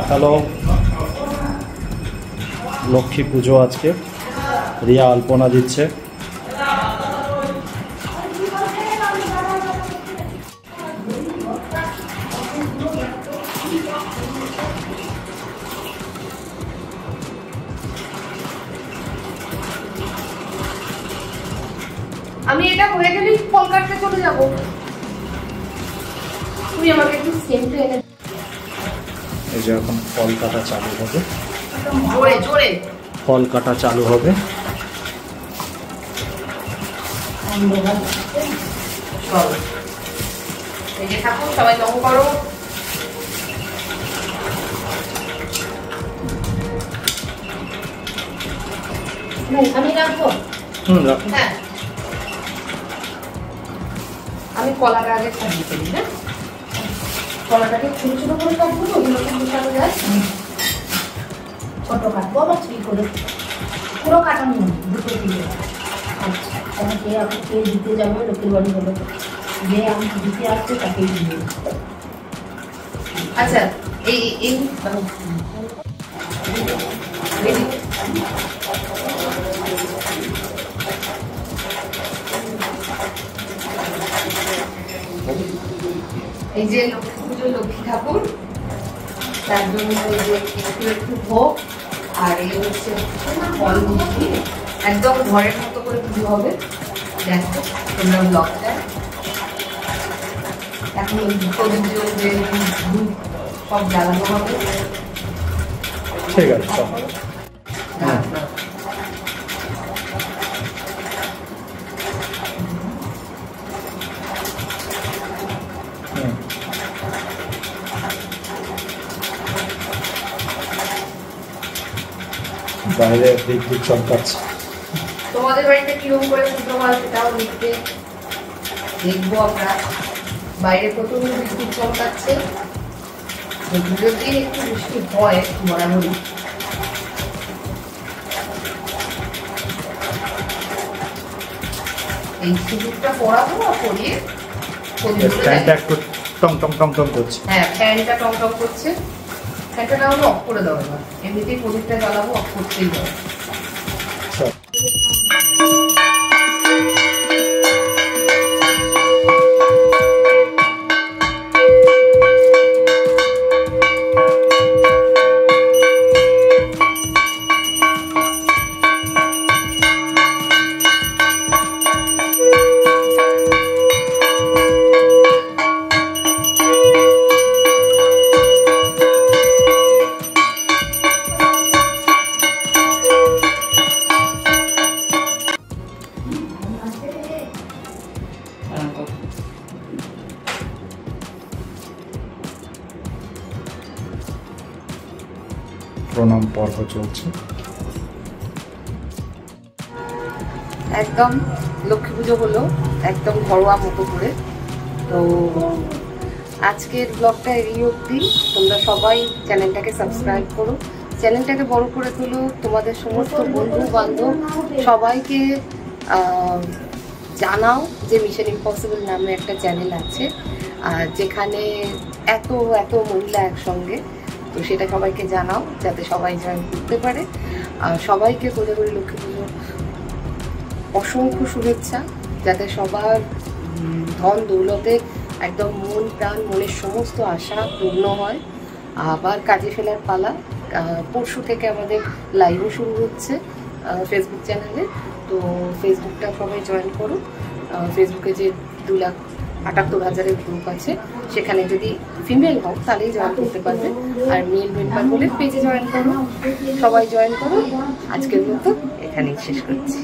Hello, Lakshmi পুজো আজকে। রিয়া আলপনা দিচ্ছে। আমি এটা হয়ে গেলে ফল কাটতে চলে যাব। তুই আমাকে একটু স্টেমটা এনে। এই যে এখন ফল কাটা চালু হবে। জোরে জোরে ফল কাটা চালু হবে। এই যে ঠাকুর সবাই নম করো। আমি রাখবো। রাখুন। হ্যাঁ, আমি কলাটা আগে ছাড়িয়ে ফেলি। হ্যাঁ, কলাটাকে ছোট ছোট করে কাটবো। ওগুলো কিন্তু কাটা যায় ছোট কাটবো বা ঠিক করে পুরো কাটানো দুটো দিকে। আচ্ছা, আমাকে আমি কে দিতে যাবো? লোকের বাড়ি হলো যে আমি দিতে আসছে তাকেই দিয়ে। আচ্ছা, এই এই এই যে লক্ষ্মী পুজো, লক্ষ্মী ঠাকুর, তার জন্য এই যে একটু একটু ভোগ আর এই হচ্ছে ফল মিষ্টি, একদম ঘরের মতো করে পুজো হবে। দেখো তোমরা ব্লগটা। এখন প্রদীপ জ্বলবে, ধূপ সব জ্বালানো হবে। ঠিক আছে, বাইরে বিদ্যুৎ চমকাচ্ছে। তোমাদের বাড়িতে কিরকম করে পুজো হয় সেটাও দেখতে দেখবো আমরা। বাইরে প্রথম বিদ্যুৎ চমকাচ্ছে। পুজোর দিন একটু বৃষ্টি হয় বরাবরই। এই সিঁদুরটা পরাবো আর পরিয়ে ফ্যানটা একটু টং টং টং টং করছে। হ্যাঁ, ফ্যানটা টং টং করছে। ফ্যানটা না হলে অফ করে দেওয়া হবে। এমনিতেই প্রদীপটা জ্বালাবো, অফ করতেই হবে। প্রণাম পর্ব চলছে। একদম লক্ষ্মী পুজো হলো একদম ঘরোয়া মতো করে। তো আজকের ব্লগটা এই অবধি। তোমরা সবাই চ্যানেলটাকে সাবস্ক্রাইব করো, চ্যানেলটাকে বড় করে তোলো। তোমাদের সমস্ত বন্ধু বান্ধব সবাইকে জানাও যে মিশন ইম্পসিবল নামে একটা চ্যানেল আছে, যেখানে এত এত মহিলা একসঙ্গে। তো সেটা সবাইকে জানাও যাতে সবাই জয়েন করতে পারে। সবাইকে করে করে লক্ষ্মী পুজোর অসংখ্য শুভেচ্ছা। যাতে সবার ধন দৌলতে একদম মন প্রাণ মনের সমস্ত আশা পূর্ণ হয়। আবার কাজে ফেলার পালা। পরশু থেকে আমাদের লাইভও শুরু হচ্ছে ফেসবুক চ্যানেলে। তো ফেসবুকটা সবাই জয়েন করো। ফেসবুকে যে 2,78,000 গ্রুপ আছে, সেখানে যদি ফিমেল হও তাহলেই জয়েন করতে পারবে। আর মেল মেম্বার বলে পেজে জয়েন করো। সবাই জয়েন করো। আজকের মতো এখানেই শেষ করছি।